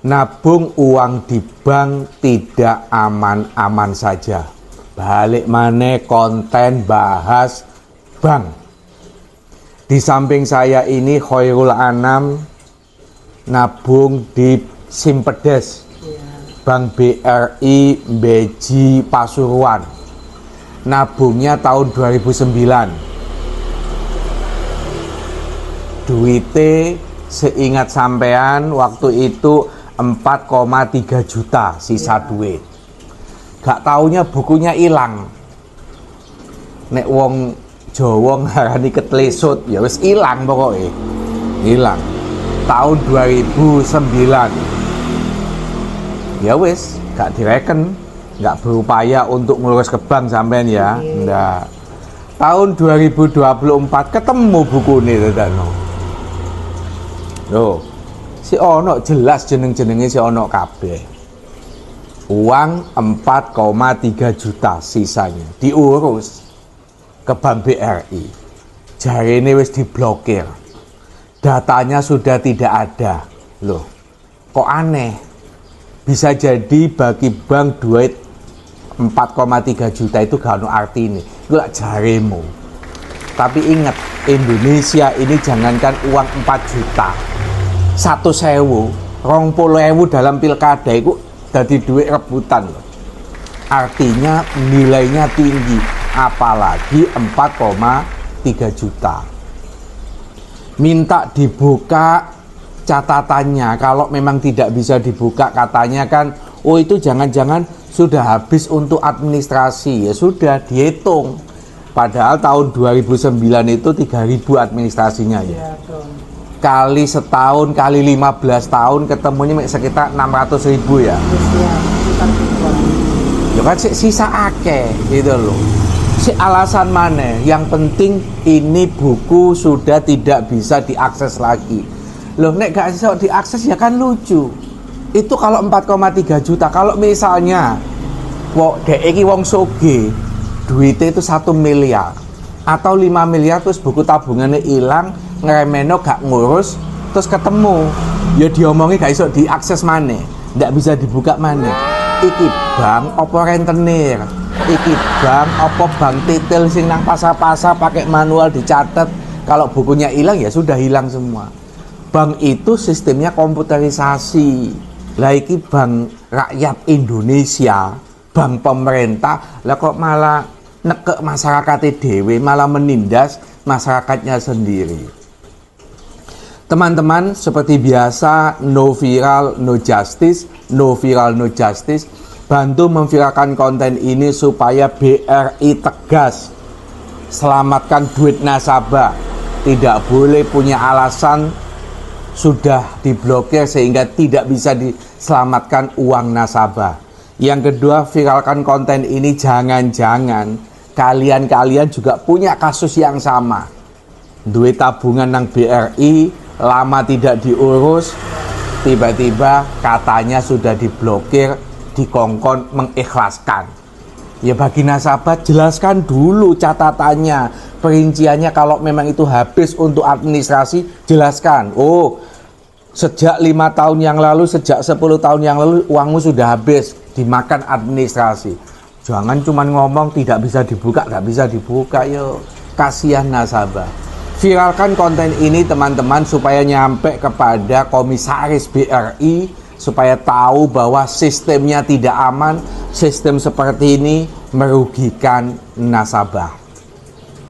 Nabung uang di bank tidak aman-aman saja. Balik maneh konten bahas bank. Di samping saya ini Khairul Anam nabung di Simpedes, Bank BRI Beji Pasuruan. Nabungnya tahun 2009. Duite seingat sampean waktu itu 4,3 juta sisa duit. Gak taunya bukunya hilang. Nek wong Jawa ngarani ketlesut, ya wis hilang pokoknya. Hilang. Tahun 2009. Ya wis, gak direken, gak berupaya untuk ngurus ke bank sampean ya. Ndak. Tahun 2024 ketemu buku ini dadakno. Loh, si ono jelas jeneng-jenenge si ono kabeh. Uang 4,3 juta sisanya diurus ke Bank BRI. Jarine wis diblokir. Datanya sudah tidak ada. Loh, kok aneh? Bisa jadi bagi bank duit 4,3 juta itu gak ono artine. Iku lak jaremu. Tapi ingat, Indonesia ini jangankan uang 4 juta. 1.000, 20.000 dalam pilkada itu jadi duit rebutan loh. Artinya nilainya tinggi, apalagi 4,3 juta. Minta dibuka catatannya, kalau memang tidak bisa dibuka katanya kan, oh itu jangan-jangan sudah habis untuk administrasi. Ya sudah dihitung. Padahal tahun 2009 itu 3.000 administrasinya ya. Kali setahun, kali 15 tahun ketemunya sekitar 600.000 ya. Ya kan sisa akeh gitu loh. Si alasan mana? Yang penting ini buku sudah tidak bisa diakses lagi. Loh nek gak bisa diakses ya kan lucu. Itu kalau 4,3 juta. Kalau misalnya dek iki wong soge, duitnya itu 1 miliar atau 5 miliar terus buku tabungannya hilang, ngeremeno gak ngurus, terus ketemu ya diomongi gak iso diakses maneh, ndak bisa dibuka maneh. Iki bank opo rentenir, iki bank opo bank titel sing nang pasar-pasar pakai manual dicatat. Kalau bukunya hilang ya sudah hilang semua. Bank itu sistemnya komputerisasi. Lah iki bank rakyat Indonesia, bank pemerintah, lah kok malah nekek masyarakat dhewe, malah menindas masyarakatnya sendiri. Teman-teman, seperti biasa, no viral, no justice, no viral, no justice. Bantu memviralkan konten ini supaya BRI tegas. Selamatkan duit nasabah. Tidak boleh punya alasan sudah diblokir sehingga tidak bisa diselamatkan uang nasabah. Yang kedua, viralkan konten ini, jangan-jangan kalian juga punya kasus yang sama. Duit tabungan nang BRI lama tidak diurus, tiba-tiba katanya sudah diblokir, dikongkon mengikhlaskan. Ya bagi nasabah jelaskan dulu catatannya, perinciannya. Kalau memang itu habis untuk administrasi, jelaskan. Oh, sejak 5 tahun yang lalu, sejak 10 tahun yang lalu uangmu sudah habis dimakan administrasi. Jangan cuma ngomong tidak bisa dibuka, nggak bisa dibuka. Yo, kasihan nasabah. Viralkan konten ini teman-teman supaya nyampe kepada komisaris BRI, supaya tahu bahwa sistemnya tidak aman. Sistem seperti ini merugikan nasabah.